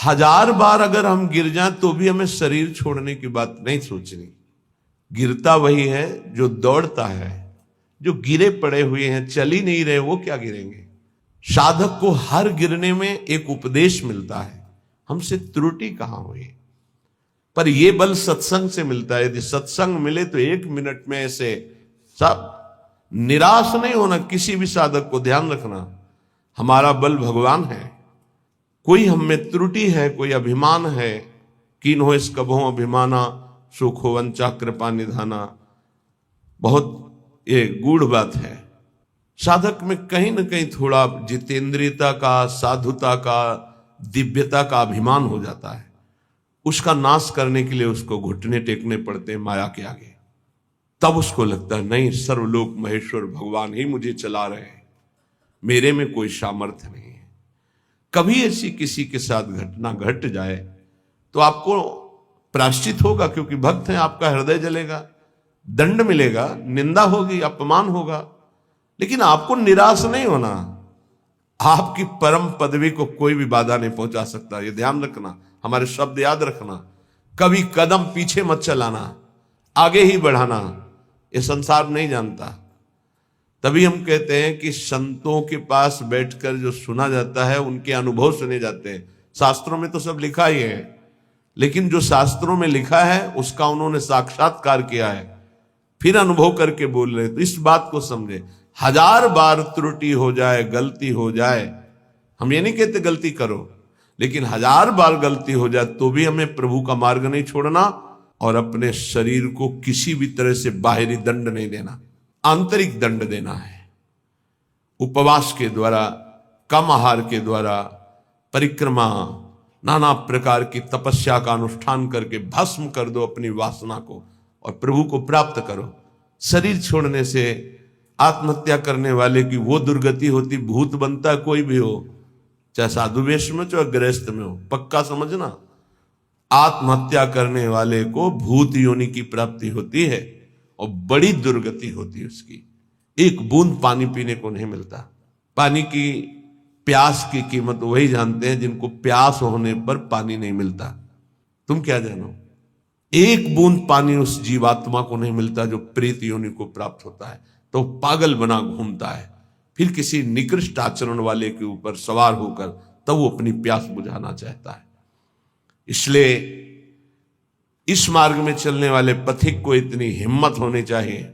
1000 बार अगर हम गिर जाएं तो भी हमें शरीर छोड़ने की बात नहीं सोचनी। गिरता वही है जो दौड़ता है, जो गिरे पड़े हुए हैं, चल ही नहीं रहे, वो क्या गिरेंगे। साधक को हर गिरने में एक उपदेश मिलता है, हमसे त्रुटि कहां हुई। पर यह बल सत्संग से मिलता है। यदि सत्संग मिले तो 1 मिनट में ऐसे सब, निराश नहीं होना। किसी भी साधक को ध्यान रखना, हमारा बल भगवान है। कोई हम में त्रुटि है, कोई अभिमान है, कीन हो इस कभों अभिमाना, सुख हो वंचा कृपा निधाना। बहुत ये गूढ़ बात है। साधक में कहीं ना कहीं थोड़ा जितेंद्रियता का, साधुता का, दिव्यता का अभिमान हो जाता है। उसका नाश करने के लिए उसको घुटने टेकने पड़ते हैं माया के आगे। तब उसको लगता है नहीं, सर्वलोक महेश्वर भगवान ही मुझे चला रहे हैं, मेरे में कोई सामर्थ्य नहीं है। कभी ऐसी किसी के साथ घटना घट जाए तो आपको प्रायश्चित होगा, क्योंकि भक्त हैं, आपका हृदय जलेगा, दंड मिलेगा, निंदा होगी, अपमान होगा, लेकिन आपको निराश नहीं होना। आपकी परम पदवी को कोई भी बाधा नहीं पहुंचा सकता। ये ध्यान रखना, हमारे शब्द याद रखना। कभी कदम पीछे मत चलाना, आगे ही बढ़ाना। ये संसार नहीं जानता। तभी हम कहते हैं कि संतों के पास बैठकर जो सुना जाता है उनके अनुभव सुने जाते हैं। शास्त्रों में तो सब लिखा ही है, लेकिन जो शास्त्रों में लिखा है उसका उन्होंने साक्षात्कार किया है, फिर अनुभव करके बोल रहे। तो इस बात को समझे, 1000 बार त्रुटि हो जाए, गलती हो जाए, हम ये नहीं कहते गलती करो, लेकिन 1000 बार गलती हो जाए तो भी हमें प्रभु का मार्ग नहीं छोड़ना और अपने शरीर को किसी भी तरह से बाहरी दंड नहीं देना, आंतरिक दंड देना है। उपवास के द्वारा, कम आहार के द्वारा, परिक्रमा, नाना प्रकार की तपस्या का अनुष्ठान करके भस्म कर दो अपनी वासना को और प्रभु को प्राप्त करो। शरीर छोड़ने से आत्महत्या करने वाले की वो दुर्गति होती, भूत बनता कोई भी हो, चाहे साधु वेश में चाहे गृहस्थ में हो। पक्का समझना, आत्महत्या करने वाले को भूत योनि की प्राप्ति होती है और बड़ी दुर्गति होती है उसकी। एक बूंद पानी पीने को नहीं मिलता। पानी की प्यास की कीमत वही जानते हैं जिनको प्यास होने पर पानी नहीं मिलता। तुम क्या जानो, एक बूंद पानी उस जीवात्मा को नहीं मिलता जो प्रेत योनि को प्राप्त होता है, तो पागल बना घूमता है। फिर किसी निकृष्ट आचरण वाले के ऊपर सवार होकर तब वो अपनी प्यास बुझाना चाहता है। इसलिए इस मार्ग में चलने वाले पथिक को इतनी हिम्मत होनी चाहिए।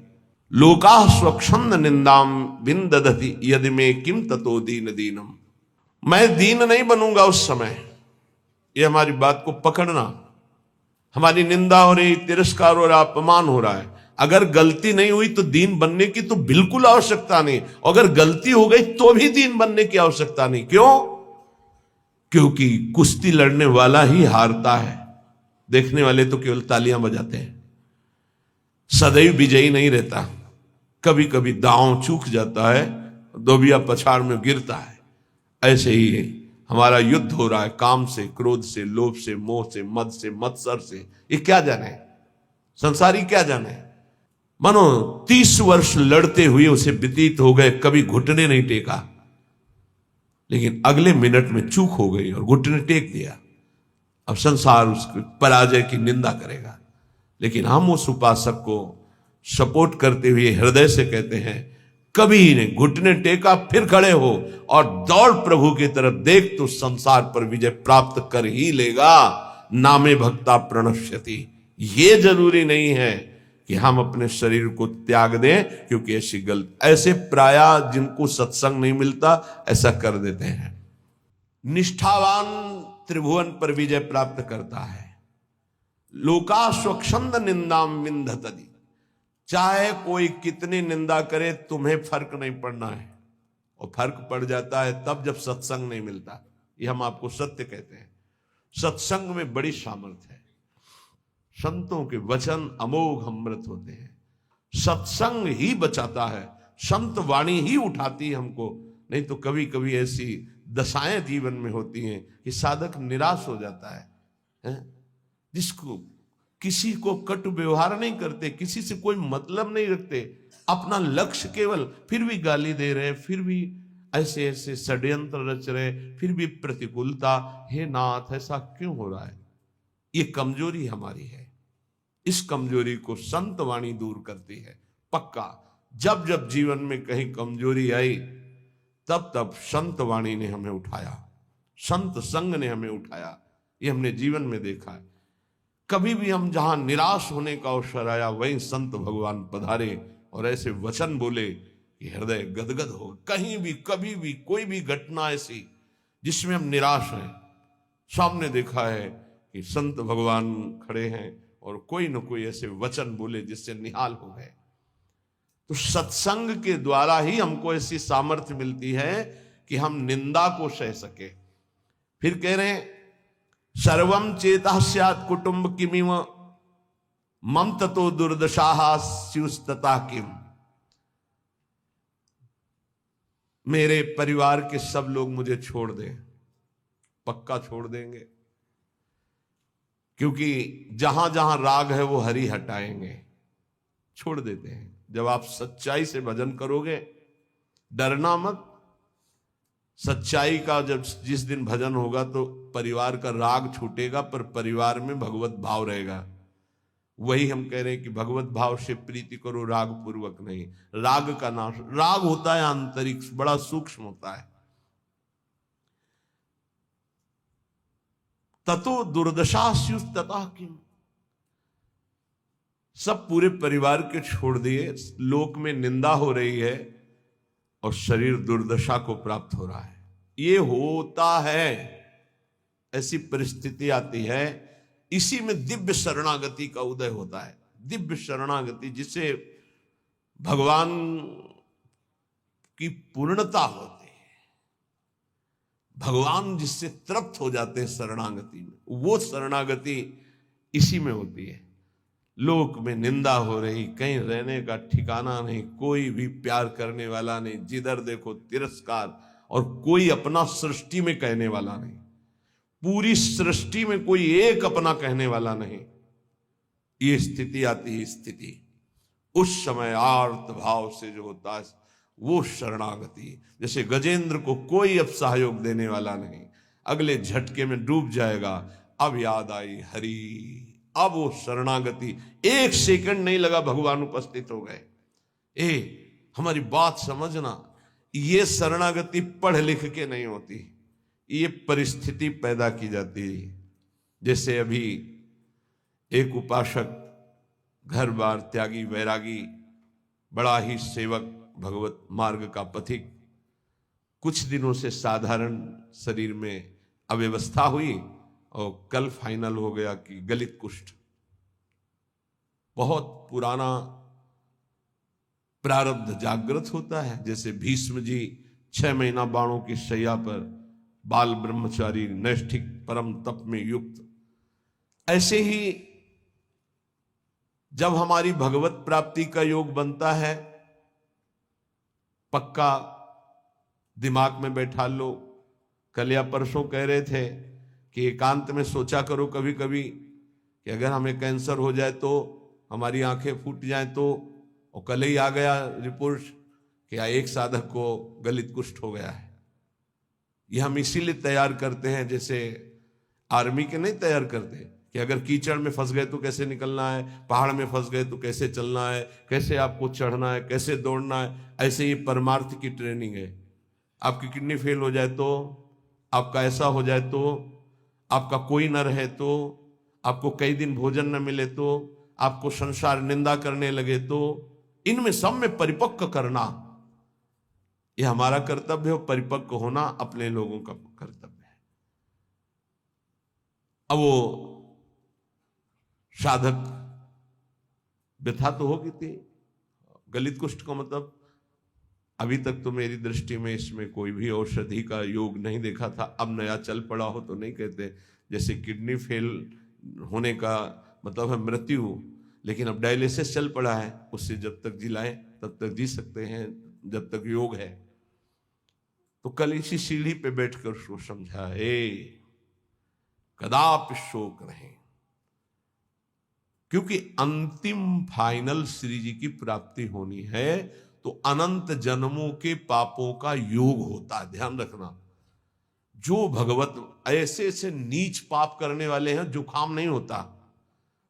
लोका स्वच्छंद निंदाम बिंदधति यदि में किम ततो दीन दीनम। मैं दीन नहीं बनूंगा उस समय। ये हमारी बात को पकड़ना। हमारी निंदा हो रही, तिरस्कार हो रहा, अपमान हो रहा है, अगर गलती नहीं हुई तो दीन बनने की तो बिल्कुल आवश्यकता नहीं। अगर गलती हो गई तो भी दीन बनने की आवश्यकता नहीं। क्यों? क्योंकि कुश्ती लड़ने वाला ही हारता है, देखने वाले तो केवल तालियां बजाते हैं। सदैव विजयी नहीं रहता, कभी कभी दांव चूक जाता है, दोबिया पछाड़ में गिरता है। ऐसे ही है, हमारा युद्ध हो रहा है काम से, क्रोध से, लोभ से, मोह से, मद से, मत्सर से। ये क्या जाने, संसारी क्या जाने। मानो 30 वर्ष लड़ते हुए उसे व्यतीत हो गए, कभी घुटने नहीं टेका, लेकिन अगले मिनट में चूक हो गई और घुटने टेक दिया। अब संसार उसकी पराजय की निंदा करेगा, लेकिन हम उस उपासक को सपोर्ट करते हुए हृदय से कहते हैं, कभी नहीं, घुटने टेका, फिर खड़े हो और दौड़ प्रभु की तरफ, देख तो संसार पर विजय प्राप्त कर ही लेगा। नामे भक्ता प्रणश्यति। ये जरूरी नहीं है कि हम अपने शरीर को त्याग दें, क्योंकि ऐसे प्राय जिनको सत्संग नहीं मिलता ऐसा कर देते हैं। निष्ठावान त्रिभुवन पर विजय प्राप्त करता है। लोका स्वच्छंद निंदाम विंधतति। चाहे कोई कितनी निंदा करे, तुम्हें फर्क नहीं पड़ना है, और फर्क पड़ जाता है तब जब सत्संग नहीं मिलता। ये हम आपको सत्य कहते हैं। सत्संग में बड़ी सामर्थ्य है। संतों के वचन अमोघ अमृत होते हैं। सत्संग ही बचाता है, संत वाणी ही उठाती है हमको। नहीं तो कभी कभी ऐसी दशाएं जीवन में होती हैं कि साधक निराश हो जाता है, जिसको किसी को कटु व्यवहार नहीं करते, किसी से कोई मतलब नहीं रखते, अपना लक्ष्य केवल, फिर भी गाली दे रहे, फिर भी ऐसे ऐसे षड्यंत्र रच रहे, फिर भी प्रतिकूलता। हे नाथ, ऐसा क्यों हो रहा है? ये कमजोरी हमारी है। इस कमजोरी को संत वाणी दूर करती है पक्का। जब जब जीवन में कहीं कमजोरी आई, तब तब संत वाणी ने हमें उठाया, संत संग ने हमें उठाया। ये हमने जीवन में देखा है। कभी भी हम जहां निराश होने का अवसर आया, वहीं संत भगवान पधारे और ऐसे वचन बोले कि हृदय गदगद हो। कहीं भी कभी भी कोई भी घटना ऐसी जिसमें हम निराश हैं, सामने देखा है कि संत भगवान खड़े हैं और कोई न कोई ऐसे वचन बोले जिससे निहाल हो गए। तो सत्संग के द्वारा ही हमको ऐसी सामर्थ्य मिलती है कि हम निंदा को सह सके। फिर कह रहे हैं, सर्वम चेता स्यात् कुटुंब किमिव मम ततो दुर्दशाः स्युस्तता किम। मेरे परिवार के सब लोग मुझे छोड़ दें, पक्का छोड़ देंगे, क्योंकि जहां जहां राग है वो हरि हटाएंगे, छोड़ देते हैं। जब आप सच्चाई से भजन करोगे, डरना मत। सच्चाई का जब जिस दिन भजन होगा तो परिवार का राग छूटेगा, पर परिवार में भगवत भाव रहेगा। वही हम कह रहे हैं कि भगवत भाव से प्रीति करो, राग पूर्वक नहीं। राग का नाश, राग होता है आंतरिक, बड़ा सूक्ष्म होता है। ततो दुर्दशा स्युस्तता किम। सब पूरे परिवार के छोड़ दिए, लोक में निंदा हो रही है और शरीर दुर्दशा को प्राप्त हो रहा है। ये होता है, ऐसी परिस्थिति आती है। इसी में दिव्य शरणागति का उदय होता है। दिव्य शरणागति जिसे भगवान की पूर्णता होती है, भगवान जिससे तृप्त हो जाते हैं शरणागति में, वो शरणागति इसी में होती है। लोक में निंदा हो रही, कहीं रहने का ठिकाना नहीं, कोई भी प्यार करने वाला नहीं, जिधर देखो तिरस्कार, और कोई अपना सृष्टि में कहने वाला नहीं। पूरी सृष्टि में कोई एक अपना कहने वाला नहीं। ये स्थिति आती है, स्थिति उस समय आर्त भाव से जो होता है वो शरणागति। जैसे गजेंद्र को कोई अब सहयोग देने वाला नहीं, अगले झटके में डूब जाएगा। अब याद आई हरि, अब वो शरणागति, एक सेकंड नहीं लगा, भगवान उपस्थित हो गए। हमारी बात समझना, ये शरणागति पढ़ लिख के नहीं होती, ये परिस्थिति पैदा की जाती है। जैसे अभी एक उपासक, घर बार त्यागी, वैरागी, बड़ा ही सेवक, भगवत मार्ग का पथिक, कुछ दिनों से साधारण शरीर में अव्यवस्था हुई और कल फाइनल हो गया कि गलित कुष्ठ। बहुत पुराना प्रारब्ध जागृत होता है। जैसे भीष्म जी 6 महीना बाणों की शैया पर, बाल ब्रह्मचारी, नैष्ठिक परम तप में युक्त, ऐसे ही जब हमारी भगवत प्राप्ति का योग बनता है, पक्का दिमाग में बैठा लो। कल या परसों कह रहे थे कि एकांत में सोचा करो कभी कभी कि अगर हमें कैंसर हो जाए तो, हमारी आंखें फूट जाए तो, और कल ही आ गया रिपोर्ट कि एक साधक को गलित कुष्ठ हो गया है। ये हम इसीलिए तैयार करते हैं, जैसे आर्मी के नहीं तैयार करते कि अगर कीचड़ में फंस गए तो कैसे निकलना है, पहाड़ में फंस गए तो कैसे चलना है, कैसे आपको चढ़ना है, कैसे दौड़ना है। ऐसे ही परमार्थ की ट्रेनिंग है। आपकी किडनी फेल हो जाए तो, आपका ऐसा हो जाए तो, आपका कोई न रहे तो, आपको कई दिन भोजन न मिले तो, आपको संसार निंदा करने लगे तो, इनमें सब में परिपक्व करना यह हमारा कर्तव्य है। परिपक्व होना अपने लोगों का कर्तव्य है। अब वो साधक व्यथा तो होगी थी। गलित कुष्ठ का मतलब, अभी तक तो मेरी दृष्टि में इसमें कोई भी औषधि का योग नहीं देखा था। अब नया चल पड़ा हो तो नहीं कहते। जैसे किडनी फेल होने का मतलब है मृत्यु, लेकिन अब डायलिसिस चल पड़ा है, उससे जब तक जिलाएं तब तक जी सकते हैं, जब तक योग है। तो कल इसी सीढ़ी पे बैठकर सो समझा, कदापि शोक नहीं, क्योंकि अंतिम फाइनल श्री जी की प्राप्ति होनी है। तो अनंत जन्मों के पापों का योग होता है। ध्यान रखना, जो भगवत ऐसे ऐसे नीच पाप करने वाले हैं जुकाम नहीं होता,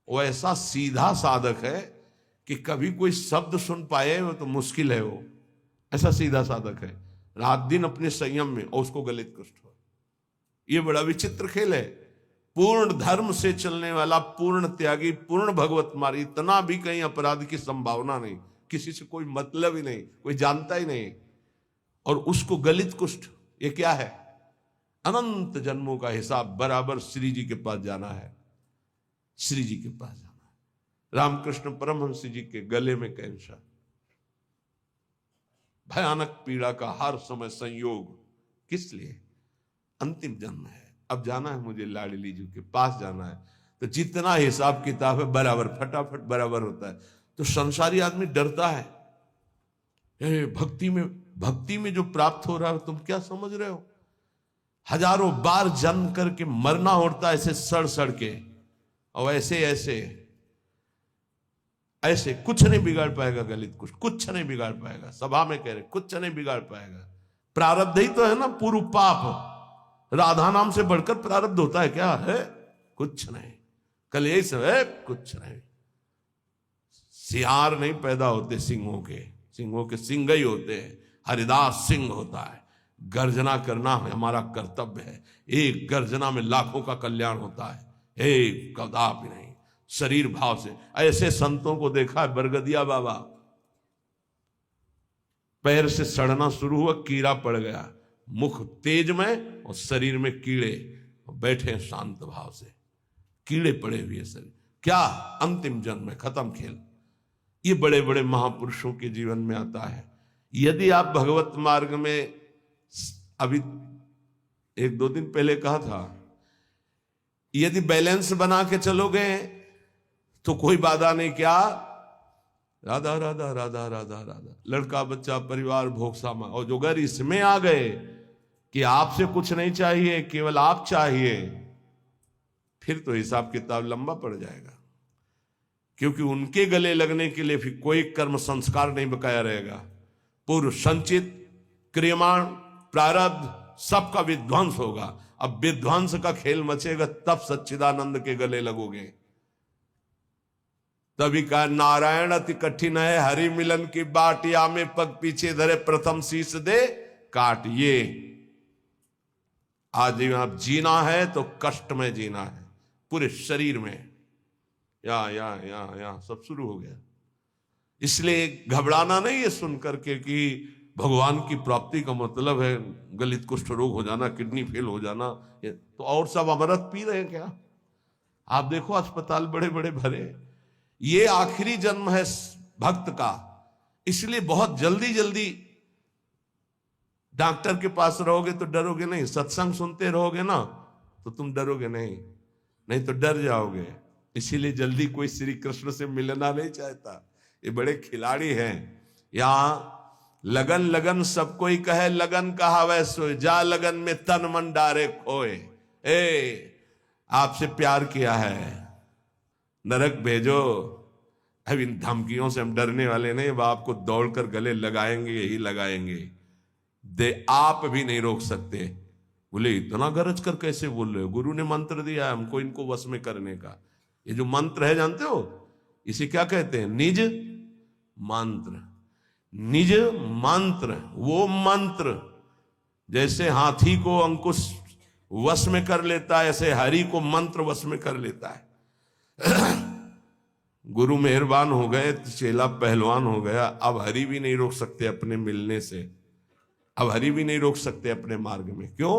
वो ऐसा सीधा साधक है कि कभी कोई शब्द सुन पाए वो तो मुश्किल है। वो ऐसा सीधा साधक है, रात दिन अपने संयम में, और उसको गलित कुष्ठ हो। ये बड़ा विचित्र खेल है। पूर्ण धर्म से चलने वाला, पूर्ण त्यागी, पूर्ण भगवत मार्ग, इतना भी कहीं अपराध की संभावना नहीं, किसी से कोई मतलब ही नहीं, कोई जानता ही नहीं, और उसको गलित कुष्ठ। ये क्या है? अनंत जन्मों का हिसाब बराबर श्री जी के पास जाना है, श्री जी के पास जाना है। रामकृष्ण परमहंस जी के गले में कैंसर, भयानक पीड़ा का हर समय संयोग, किस लिए? अंतिम जन्म है, अब जाना है मुझे लाडली जी के पास जाना है। तो जितना हिसाब किताब है बराबर, फटाफट बराबर होता है। तो संसारी आदमी डरता है, भक्ति में जो प्राप्त हो रहा है तुम क्या समझ रहे हो? हजारों बार जन्म करके मरना होता है ऐसे सड़ सड़ के, और ऐसे ऐसे ऐसे कुछ नहीं बिगाड़ पाएगा गलित कुछ नहीं बिगाड़ पाएगा। सभा में कह रहे कुछ नहीं बिगाड़ पाएगा। प्रारब्ध ही तो है ना, पूर्व पाप। राधा नाम से बढ़कर प्रारब्ध होता है क्या? है कुछ नहीं। कल यही सब है, कुछ नहीं। सियार नहीं पैदा होते सिंहों के सिंह ही होते हैं। हरिदास सिंह होता है। गर्जना करना हमारा कर्तव्य है। एक गर्जना में लाखों का कल्याण होता है, एक कदापि नहीं। शरीर भाव से ऐसे संतों को देखा है। बरगदिया बाबा, पैर से सड़ना शुरू हुआ, कीड़ा पड़ गया, मुख तेज में और शरीर में कीड़े, बैठे शांत भाव से, कीड़े पड़े हुए शरीर। क्या? अंतिम जन्म में खत्म खेल। ये बड़े बड़े महापुरुषों के जीवन में आता है। यदि आप भगवत मार्ग में, अभी एक दो दिन पहले कहा था, यदि बैलेंस बना के चलोगे तो कोई बाधा नहीं। क्या? राधा राधा राधा राधा राधा, लड़का बच्चा परिवार भोग सामा। और जो अगर इसमें आ गए कि आपसे कुछ नहीं चाहिए, केवल आप चाहिए, फिर तो हिसाब किताब लंबा पड़ जाएगा। क्योंकि उनके गले लगने के लिए फिर कोई कर्म संस्कार नहीं बकाया रहेगा। पूर्व संचित क्रियमाण प्रारब्ध सबका विध्वंस होगा। अब विध्वंस का खेल मचेगा, तब सच्चिदानंद के गले लगोगे। तभी कहा, नारायण अति कठिन है, हरि मिलन की बाट, या में पग पीछे धरे, प्रथम शीश दे काट। ये आज आप जीना है तो कष्ट में जीना है, पूरे शरीर में। या सब शुरू हो गया। इसलिए घबराना नहीं है सुन करके कि भगवान की प्राप्ति का मतलब है गलित कुष्ठ रोग हो जाना, किडनी फेल हो जाना। तो और सब अमृत पी रहे हैं क्या? आप देखो अस्पताल बड़े बड़े भरे। ये आखिरी जन्म है भक्त का, इसलिए बहुत जल्दी जल्दी डॉक्टर के पास रहोगे तो डरोगे नहीं। सत्संग सुनते रहोगे ना तो तुम डरोगे नहीं, नहीं तो डर जाओगे। इसीलिए जल्दी कोई श्री कृष्ण से मिलना नहीं चाहता। ये बड़े खिलाड़ी हैं। यहां लगन लगन सबको ही कहे, लगन कहावै सोए, जा लगन में तन मन डारे खोए। आपसे प्यार किया है, नरक भेजो। अब इन धमकियों से हम डरने वाले नहीं। अब आपको दौड़कर गले लगाएंगे, यही लगाएंगे। आप भी नहीं रोक सकते। बोले इतना गरज कर कैसे बोल रहे हो? गुरु ने मंत्र दिया है हमको इनको वश में करने का। ये जो मंत्र है जानते हो, इसे क्या कहते हैं? निज मंत्र। निज मंत्र, वो मंत्र जैसे हाथी को अंकुश वश में कर लेता है, ऐसे हरि को मंत्र वश में कर लेता है। गुरु मेहरबान हो गए तो चेला पहलवान हो गया। अब हरि भी नहीं रोक सकते अपने मिलने से, अब हरि भी नहीं रोक सकते अपने मार्ग में। क्यों?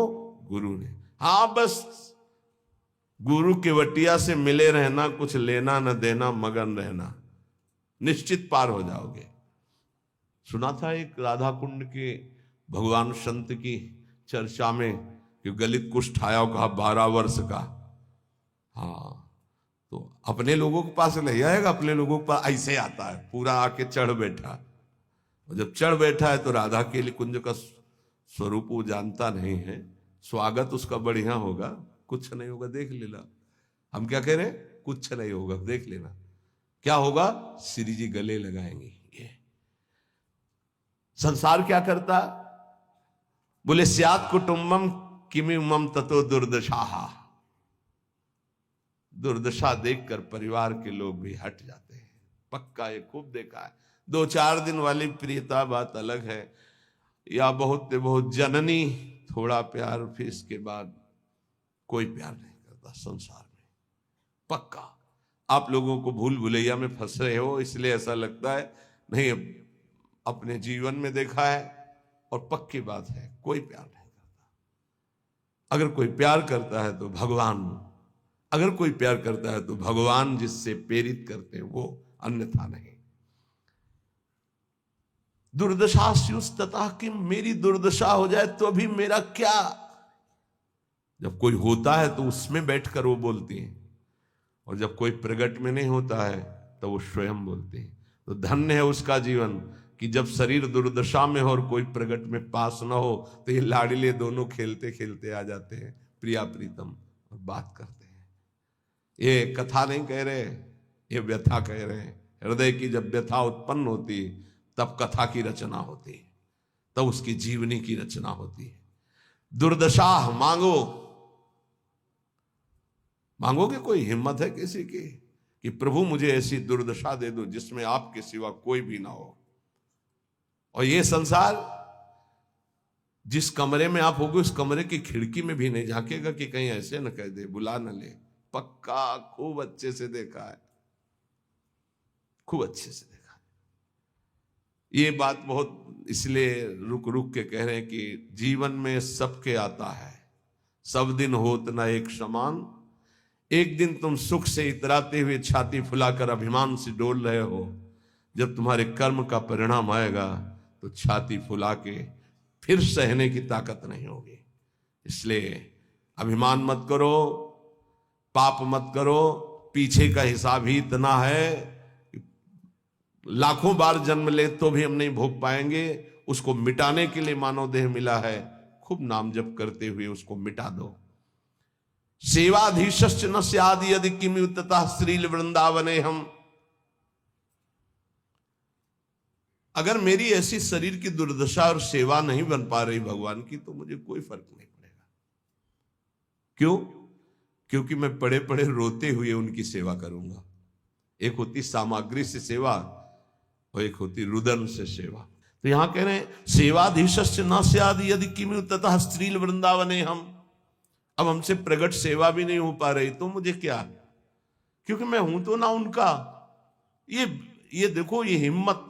गुरु ने। हाँ, बस गुरु के वटिया से मिले रहना, कुछ लेना न देना, मगन रहना, निश्चित पार हो जाओगे। सुना था एक राधा कुंड के भगवान संत की चर्चा में कि गलित कुष्ठ आया, कहा 12 वर्ष का। हाँ, तो अपने लोगों के पास नहीं आएगा, अपने लोगों के पास ऐसे आता है, पूरा आके चढ़ बैठा। और जब चढ़ बैठा है तो राधा के लिए कुंज का स्वरूप वो जानता नहीं है। स्वागत उसका बढ़िया होगा, कुछ नहीं होगा, देख लेना। हम क्या कह रहे हैं? कुछ नहीं होगा, देख लेना। क्या होगा? श्री जी गले लगाएंगे। ये संसार क्या करता? बोले स्यात् कुटुंबम किमिमम ततो दुर्दशा। दुर्दशा देखकर परिवार के लोग भी हट जाते हैं। पक्का ये खूब देखा है। 2-4 दिन वाली प्रियता बात अलग है, या बहुत बहुत जननी थोड़ा प्यार, फिर इसके बाद कोई प्यार नहीं करता संसार में। पक्का आप लोगों को भूल भुलैया में फंस रहे हो, इसलिए ऐसा लगता है। नहीं, अपने जीवन में देखा है और पक्की बात है, कोई प्यार नहीं करता। अगर कोई प्यार करता है तो भगवान, अगर कोई प्यार करता है तो भगवान जिससे प्रेरित करते हैं वो, अन्यथा नहीं। दुर्दशा स्युस्ततः किम, मेरी दुर्दशा हो जाए तो भी मेरा क्या। जब कोई होता है तो उसमें बैठकर वो बोलती हैं, और जब कोई प्रकट में नहीं होता है तो वो स्वयं बोलते हैं। तो धन्य है उसका जीवन कि जब शरीर दुर्दशा में हो और कोई प्रकट में पास ना हो तो ये लाडले दोनों खेलते खेलते आ जाते हैं, प्रिया प्रीतम, और बात करते हैं। ये कथा नहीं कह रहे, ये व्यथा कह रहे हैं। हृदय की जब व्यथा उत्पन्न होती तब कथा की रचना होती है, तब उसकी जीवनी की रचना होती है। दुर्दशा मांगो, मांगोगे? कोई हिम्मत है किसी की कि प्रभु मुझे ऐसी दुर्दशा दे दो जिसमें आपके सिवा कोई भी ना हो। और ये संसार, जिस कमरे में आप होगे उस कमरे की खिड़की में भी नहीं झांकेगा कि कहीं ऐसे न कह दे, बुला न ले। पक्का खूब अच्छे से देखा है, खूब अच्छे से देखा है। ये बात बहुत इसलिए रुक रुक के कह रहे हैं कि जीवन में सबके आता है, सब दिन होत न एक समान। एक दिन तुम सुख से इतराते हुए छाती फुलाकर अभिमान से डोल रहे हो, जब तुम्हारे कर्म का परिणाम आएगा तो छाती फुला के फिर सहने की ताकत नहीं होगी। इसलिए अभिमान मत करो, पाप मत करो। पीछे का हिसाब ही इतना है कि लाखों बार जन्म ले तो भी हम नहीं भोग पाएंगे। उसको मिटाने के लिए मानव देह मिला है, खूब नाम जप करते हुए उसको मिटा दो। सेवाधीशश्च न स्याद् यदि किमुततः श्रील वृंदावने हम। अगर मेरी ऐसी शरीर की दुर्दशा और सेवा नहीं बन पा रही भगवान की तो मुझे कोई फर्क नहीं पड़ेगा। क्यों? क्योंकि मैं पड़े पड़े रोते हुए उनकी सेवा करूंगा। एक होती सामग्री से सेवा और एक होती रुदन से सेवा। तो यहां कह रहे हैं सेवाधीशश्च न स्याद् यदि किमुततः श्रील वृंदावने हम। अब हमसे प्रगट सेवा भी नहीं हो पा रही तो मुझे क्या, क्योंकि मैं हूं तो ना उनका। ये देखो, ये हिम्मत,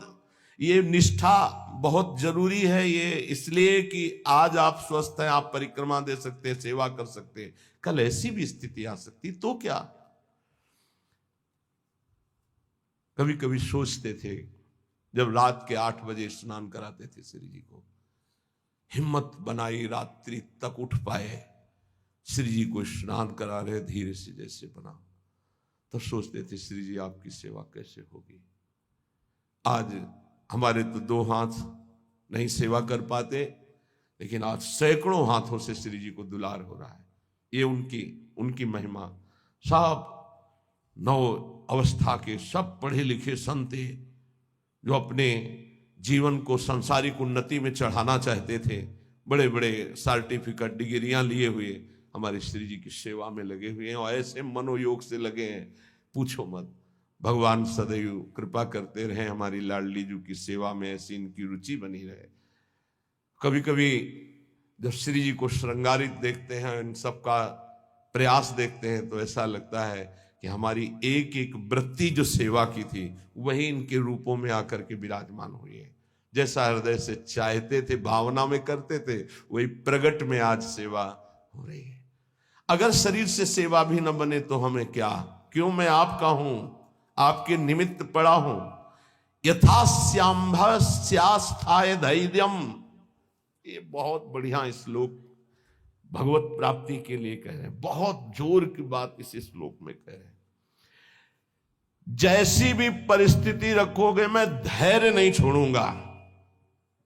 ये निष्ठा बहुत जरूरी है। ये इसलिए कि आज आप स्वस्थ हैं, आप परिक्रमा दे सकते हैं, सेवा कर सकते हैं। कल ऐसी भी स्थिति आ सकती तो क्या। कभी कभी सोचते थे, जब रात के 8 बजे स्नान कराते थे श्री जी को, हिम्मत बनाई रात्रि तक उठ पाए, श्री जी को स्नान करा रहे धीरे से जैसे बना, तो सोचते थे श्री जी आपकी सेवा कैसे होगी। आज हमारे तो 2 हाथ नहीं सेवा कर पाते, लेकिन आज सैकड़ों हाथों से श्री जी को दुलार हो रहा है। ये उनकी महिमा। सब 9 अवस्था के सब पढ़े लिखे संत जो अपने जीवन को सांसारिक उन्नति में चढ़ाना चाहते थे, बड़े बड़े सर्टिफिकेट डिग्रियां लिए हुए हमारे श्री जी की सेवा में लगे हुए हैं, और ऐसे मनोयोग से लगे हैं पूछो मत। भगवान सदैव कृपा करते रहे हमारी लाडली जी की सेवा में, ऐसी इनकी रुचि बनी रहे। कभी कभी जब श्री जी को श्रृंगारित देखते हैं, इन सब का प्रयास देखते हैं, तो ऐसा लगता है कि हमारी एक एक वृत्ति जो सेवा की थी वही इनके रूपों में आकर के विराजमान हुई है। जैसा हृदय से चाहते थे, भावना में करते थे, वही प्रगट में आज सेवा हो रही है। अगर शरीर से सेवा भी न बने तो हमें क्या, क्यों मैं आपका हूं, आपके निमित्त पड़ा हूं। यथास्यांभस्यास्थाय धैर्यम, ये बहुत बढ़िया श्लोक भगवत प्राप्ति के लिए कह रहे हैं। बहुत जोर की बात इस श्लोक में कह रहे हैं। जैसी भी परिस्थिति रखोगे मैं धैर्य नहीं छोड़ूंगा।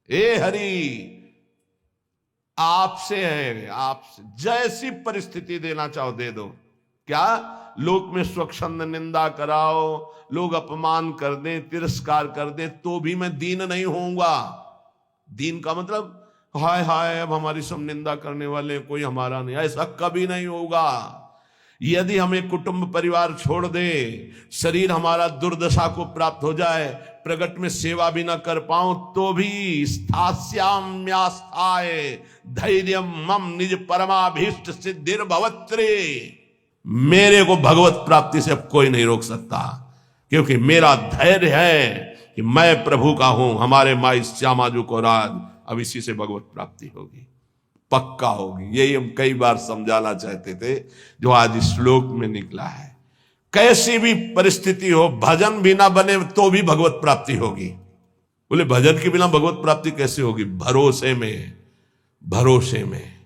ए हरि, आपसे है, आपसे जैसी परिस्थिति देना चाहो दे दो। क्या लोक में स्वच्छंद निंदा कराओ, लोग अपमान कर दें, तिरस्कार कर दें, तो भी मैं दीन नहीं होऊंगा। दीन का मतलब हाय हाय अब हमारी सब निंदा करने वाले, कोई हमारा नहीं, ऐसा कभी नहीं होगा। यदि हमें कुटुंब परिवार छोड़ दे, शरीर हमारा दुर्दशा को प्राप्त हो जाए, प्रगट में सेवा भी ना कर पाऊं, तो भी स्थास्याम्यास्थाय धैर्यम मम निज परमाभीष्ट सिद्धिर भवत्रे, मेरे को भगवत प्राप्ति से अब कोई नहीं रोक सकता, क्योंकि मेरा धैर्य है कि मैं प्रभु का हूं। हमारे माई श्यामा जी को राज, अब इसी से भगवत प्राप्ति होगी, पक्का होगी। यही हम कई बार समझाना चाहते थे, जो आज इस श्लोक में निकला है। कैसी भी परिस्थिति हो, भजन भी ना बने तो भी भगवत प्राप्ति होगी। बोले भजन के बिना भगवत प्राप्ति कैसे होगी? भरोसे में, भरोसे में।